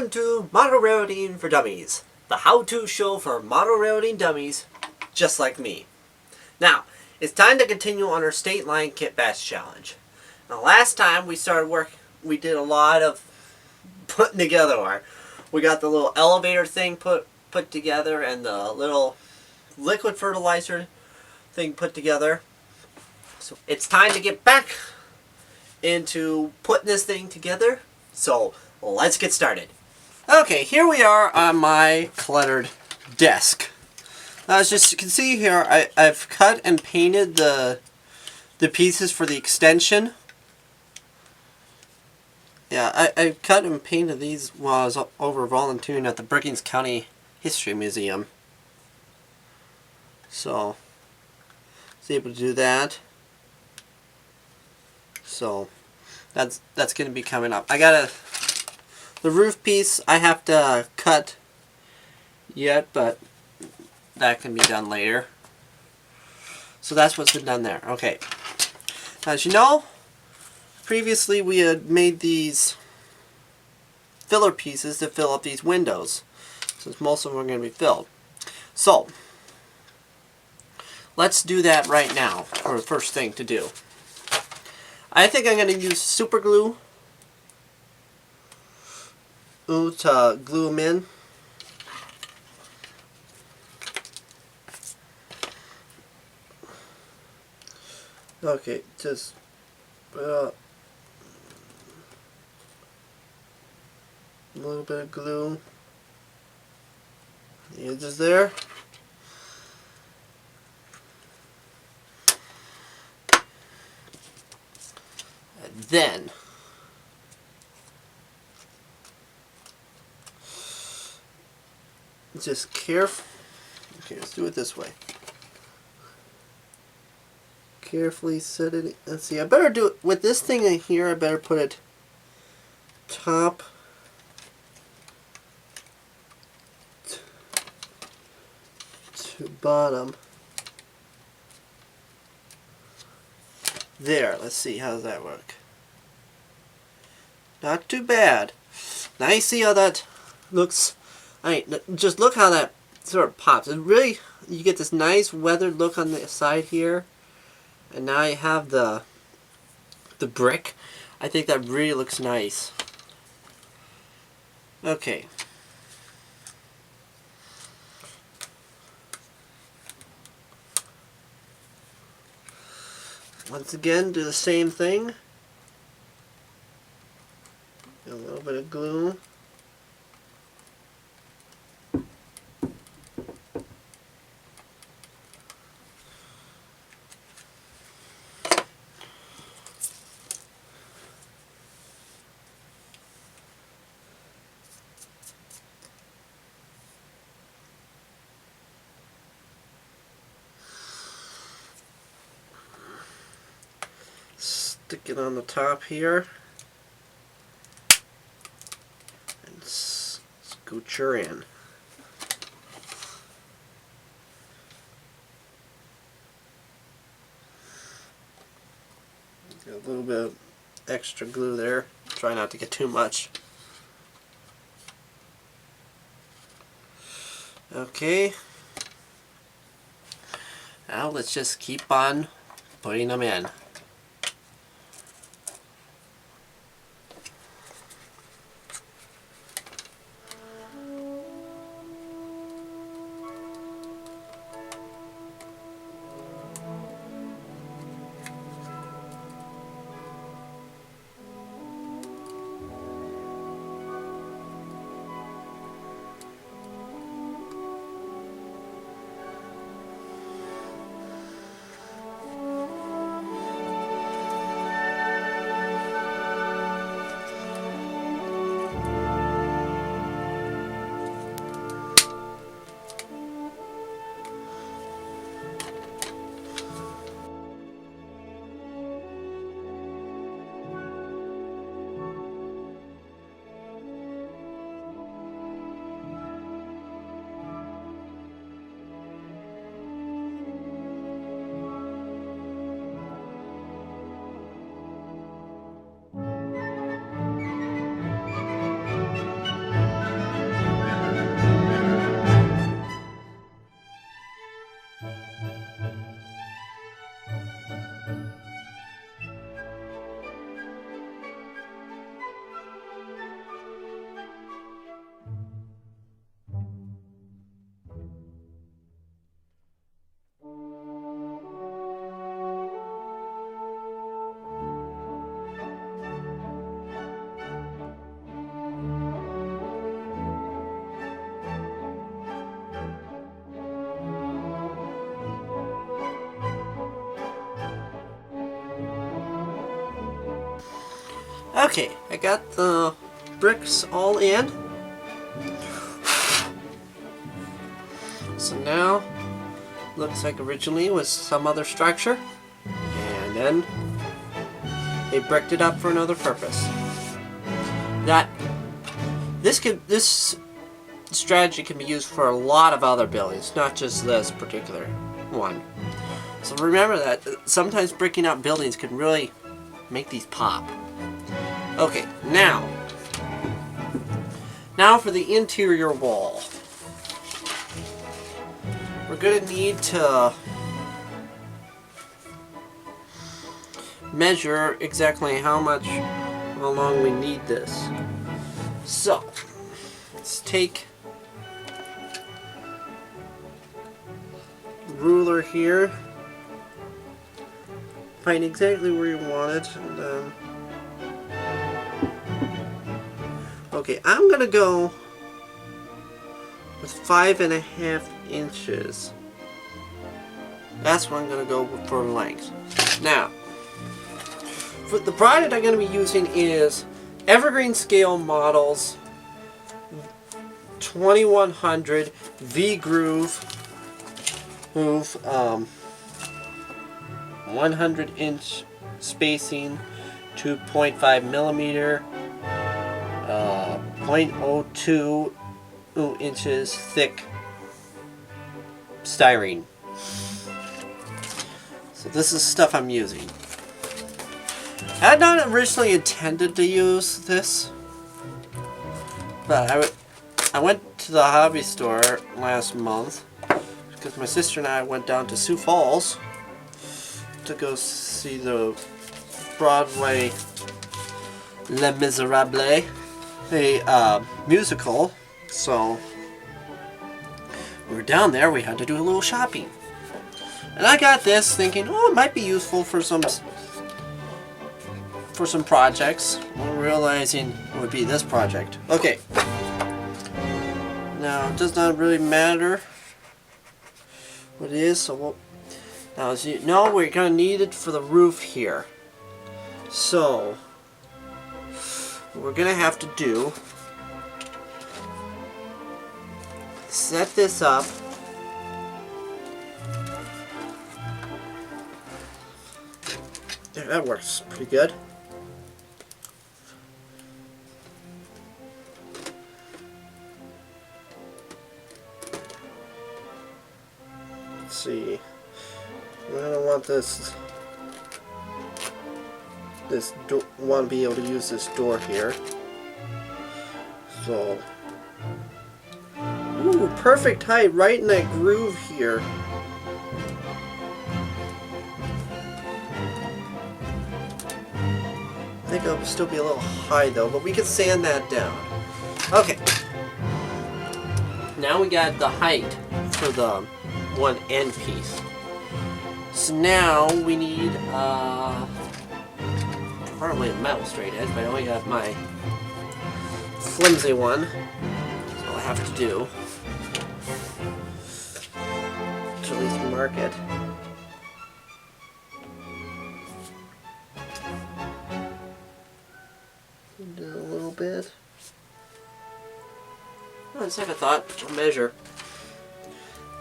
Welcome to Model Railroading for Dummies, the how-to show for model railroading dummies just like me. Now, it's time to continue on our state line Kitbash challenge. Now, last time we started work, we did a lot of putting together. We got the little elevator thing put together and the little liquid fertilizer thing put together. So it's time to get back into putting this thing together. So let's get started. Okay, here we are on my cluttered desk. As you can see here, I've cut and painted the pieces for the extension. Yeah, I cut and painted these while I was over volunteering at the Brookings County History Museum. So, I was able to do that. So, that's going to be coming up. The roof piece I have to cut yet, but that can be done later. So that's what's been done there. Okay. As you know, previously we had made these filler pieces to fill up these windows, since most of them are going to be filled. So, let's do that right now, or the first thing to do. I think I'm going to use super glue to glue them in. Okay, just a little bit of glue. The edges there. And then just careful. Okay, let's do it this way. Carefully set it. Let's see. I better do it with this thing in here. I better put it top to bottom. There. Let's see. How does that work? Not too bad. Now you see how that looks. Just look how that sort of pops. It really, you get this nice weathered look on the side here. And now you have the brick. I think that really looks nice. Okay. Once again, do the same thing. A little bit of glue. Stick it on the top here and scooch her in. Got a little bit of extra glue there. Try not to get too much. Okay. Now let's just keep on putting them in. Okay, I got the bricks all in. So now, looks like originally it was some other structure, and then they bricked it up for another purpose. This strategy can be used for a lot of other buildings, not just this particular one. So remember that sometimes bricking up buildings can really make these pop. Okay, now for the interior wall. We're going to need to measure exactly how long we need this. So, let's take a ruler here, find exactly where you want it, and then okay, I'm going to go with 5.5 inches. That's what I'm going to go for length. Now, for the product I'm going to be using is Evergreen Scale Models 2100 V-Groove 100-inch spacing, 2.5 millimeter, 0.02 inches thick styrene. So this is stuff I'm using. I had not originally intended to use this, but I went to the hobby store last month because my sister and I went down to Sioux Falls to go see the Broadway Les Miserables, a musical. So we were down there, we had to do a little shopping. And I got this thinking, oh, it might be useful for some projects. Well, realizing it would be this project. Okay. Now, it does not really matter what it is, so now as you know, we're going to need it for the roof here. So, what we're going to have to do, set this up. Yeah, that works pretty good. Let's see. We're gonna want this door. Want to be able to use this door here. So, ooh, perfect height, right in that groove here. I think it'll still be a little high though, but we can sand that down. Okay. Now we got the height for the one end piece. So now we need probably a metal straight edge, but I only got my flimsy one. So I'll have to do to at least mark it. Do a little bit. On second thought, I'll measure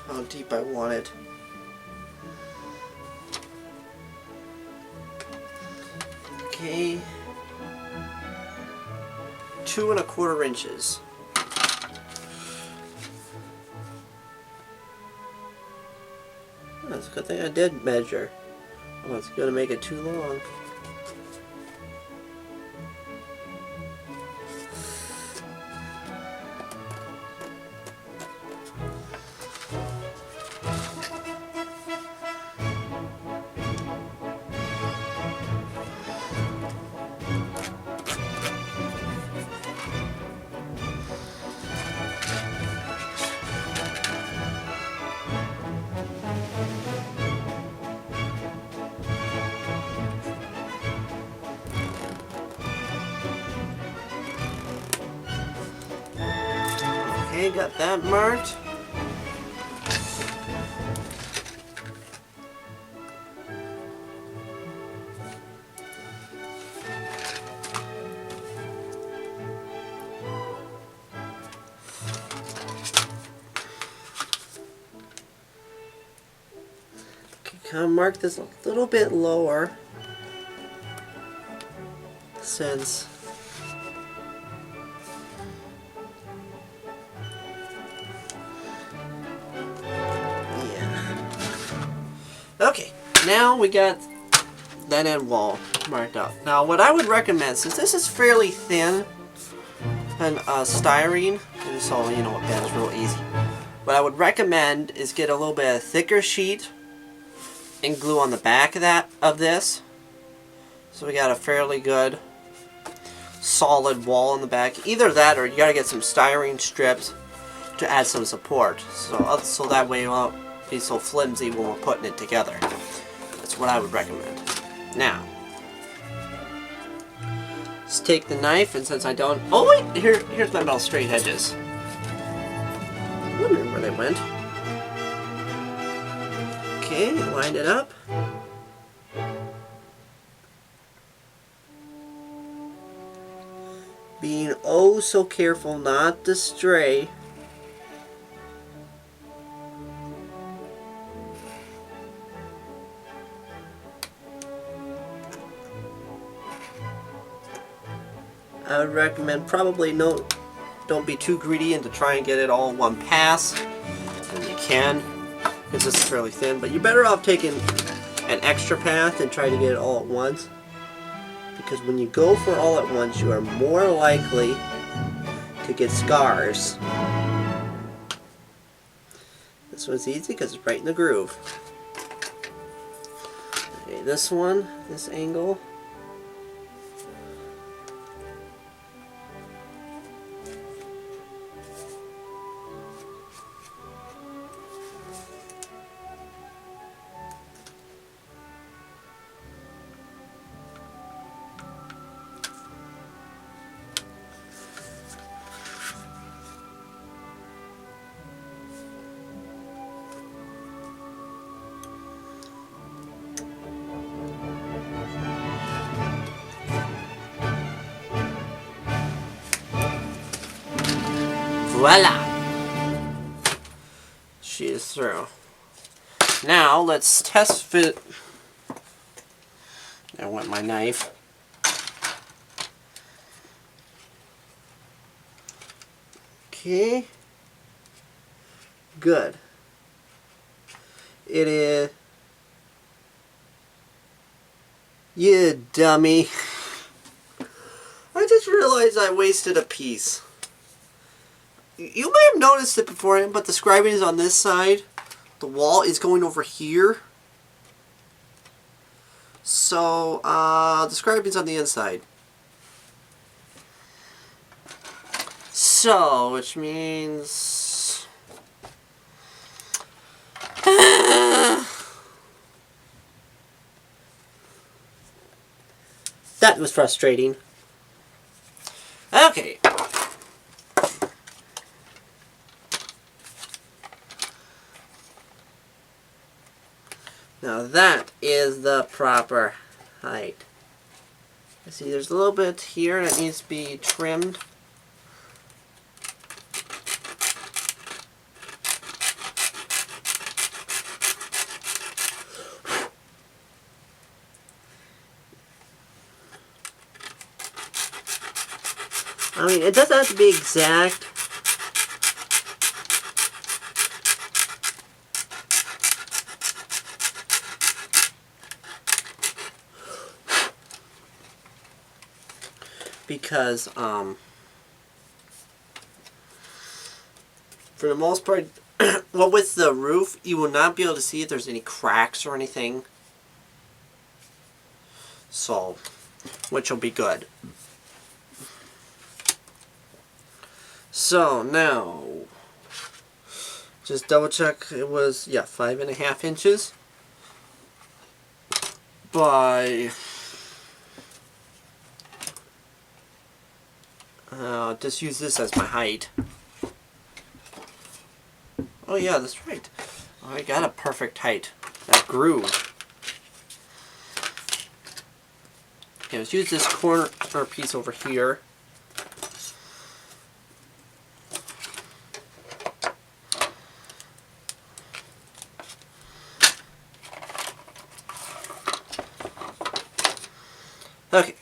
how deep I want it. Okay, 2¼ inches. That's a good thing I did measure. Oh, it's gonna make it too long. Okay, got that marked. kind of mark this a little bit lower since okay, now we got that end wall marked out. Now what I would recommend, since this is fairly thin and styrene, and so you know it bends real easy, what I would recommend is get a little bit of thicker sheet and glue on the back of this. So we got a fairly good solid wall in the back. Either that or you gotta get some styrene strips to add some support. So that way it won't be so flimsy when we're putting it together. That's what I would recommend. Now, let's take the knife, and since I don't... Oh wait, here's my metal straight edges. I'm wondering where they went. Okay, line it up. Being oh so careful not to stray. I would recommend probably don't be too greedy and to try and get it all in one pass. And you can, because this is fairly thin, but you're better off taking an extra path and trying to get it all at once. Because when you go for all at once, you are more likely to get scars. This one's easy because it's right in the groove. Okay, this one, this angle. Voila! She is through. Now let's test fit. I want my knife. Okay. Good. It is. You dummy. I just realized I wasted a piece. You may have noticed it beforehand, but the scribing is on this side. The wall is going over here. So, the scribing is on the inside. So, which means... that was frustrating. Okay. Now that is the proper height. See, there's a little bit here that needs to be trimmed. I mean, it doesn't have to be exact. Because, for the most part, well, with the roof, you will not be able to see if there's any cracks or anything. So, which will be good. So, now, just double check, it was, yeah, 5.5 inches by... just use this as my height. Oh yeah, that's right. Oh, I got a perfect height. That groove. Okay, let's use this corner piece over here. Okay.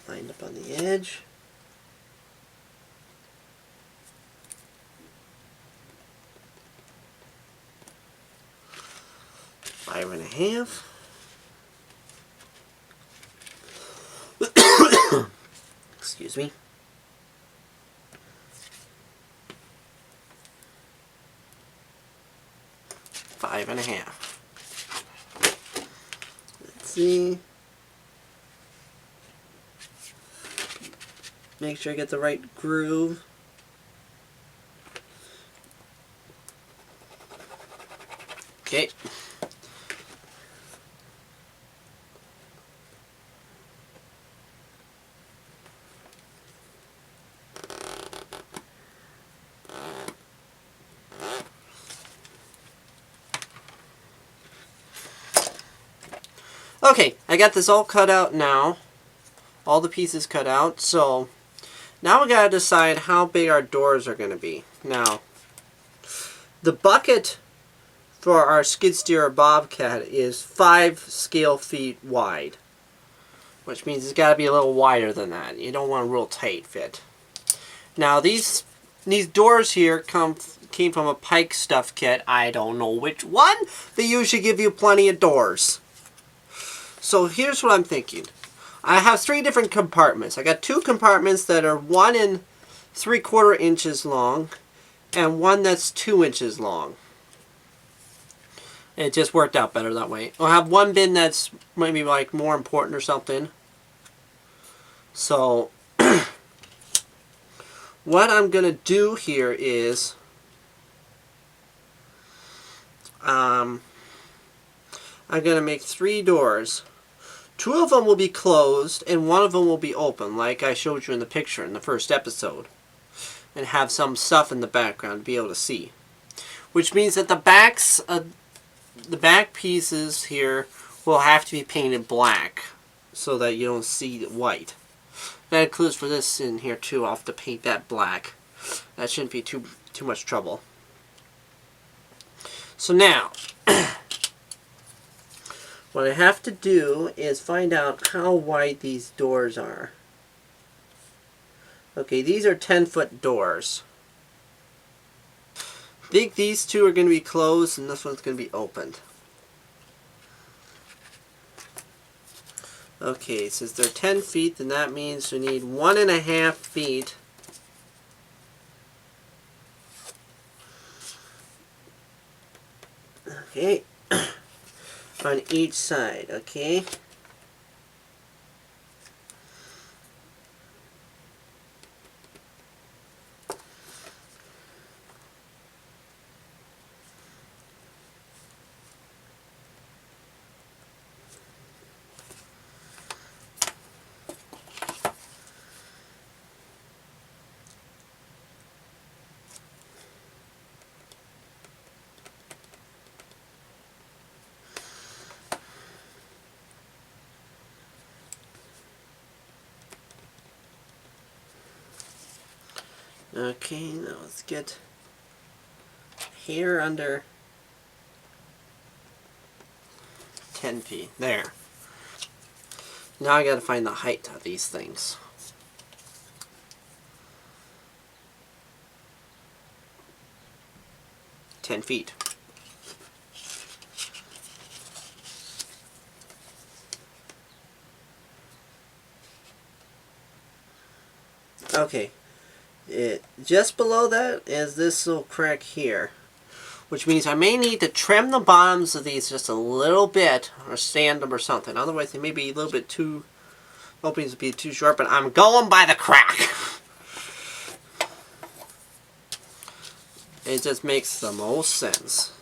Line up on the edge. Five and a half. Excuse me. Five and a half. Let's see. Make sure I get the right groove. Okay. Okay, I got this all cut out now. All the pieces cut out. So now we gotta decide how big our doors are gonna be. Now, the bucket for our skid steer or bobcat is 5 scale feet wide, which means it's got to be a little wider than that. You don't want a real tight fit. Now these doors here came from a Pike stuff kit. I don't know which one. They usually give you plenty of doors. So here's what I'm thinking. I have 3 different compartments. I got 2 compartments that are 1 3/4 inches long and one that's 2 inches long. It just worked out better that way. I'll have one bin that's maybe like more important or something. So what I'm going to do here is I'm going to make 3 doors. 2 of them will be closed and 1 of them will be open, like I showed you in the picture in the first episode. And have some stuff in the background to be able to see. Which means that the back pieces here will have to be painted black so that you don't see the white. That includes for this in here too. I'll have to paint that black. That shouldn't be too much trouble. So now, what I have to do is find out how wide these doors are. Okay, these are 10-foot doors. I think these 2 are going to be closed and this one's going to be opened. Okay, since they're 10 feet, then that means we need 1.5 feet okay, on each side, okay? Okay, now let's get here under 10 feet. There. Now I gotta find the height of these things. 10 feet. Okay. Just below that is this little crack here, which means I may need to trim the bottoms of these just a little bit or sand them or something. Otherwise they may be a little bit too, openings would be too short, but I'm going by the crack. It just makes the most sense.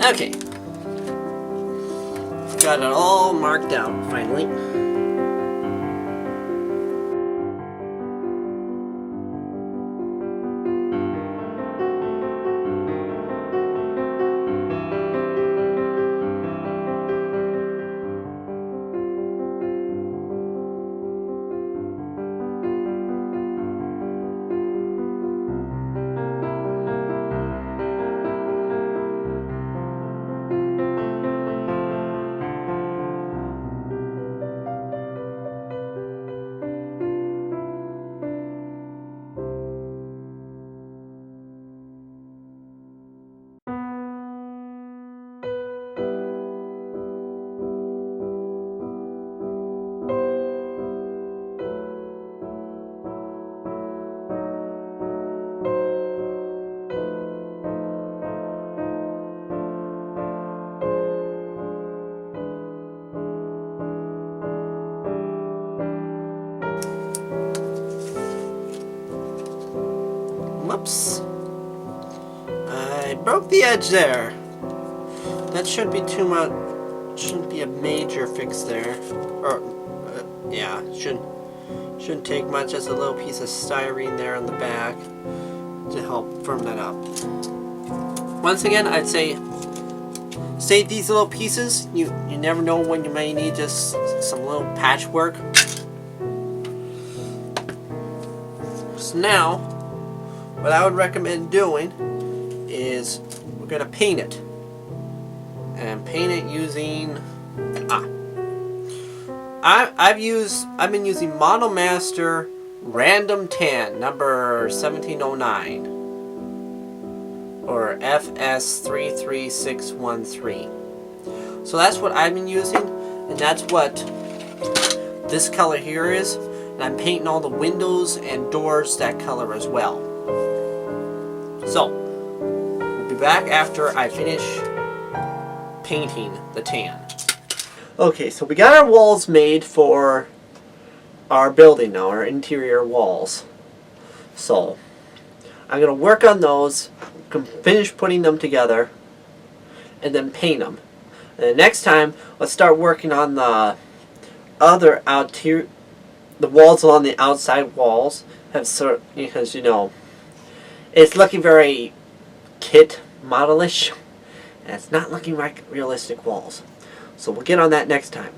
Okay. Got it all marked out finally. Whoops. I broke the edge there. That shouldn't be too much. Shouldn't be a major fix there. Or, yeah, shouldn't take much. Just a little piece of styrene there on the back to help firm that up. Once again, I'd say save these little pieces. You never know when you may need just some little patchwork. So now, what I would recommend doing is we're going to paint it. And paint it using I've been using Monomaster Random Tan number 1709 or FS33613. So that's what I've been using, and that's what this color here is. And I'm painting all the windows and doors that color as well. So we'll be back after I finish painting the tan. Okay, so we got our walls made for our building now, our interior walls. So I'm going to work on those, finish putting them together, and then paint them. And the next time, let's start working on the other the walls along the outside walls. Because you know, it's looking very kit modelish, and it's not looking like realistic walls. So we'll get on that next time.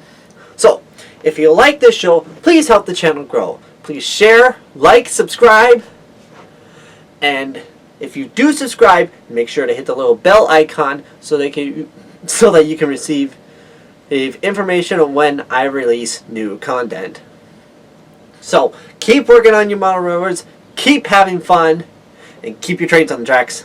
So, if you like this show, please help the channel grow. Please share, like, subscribe, and if you do subscribe, make sure to hit the little bell icon so that you can receive information on when I release new content. So, keep working on your model railroads, keep having fun, and keep your trains on the tracks.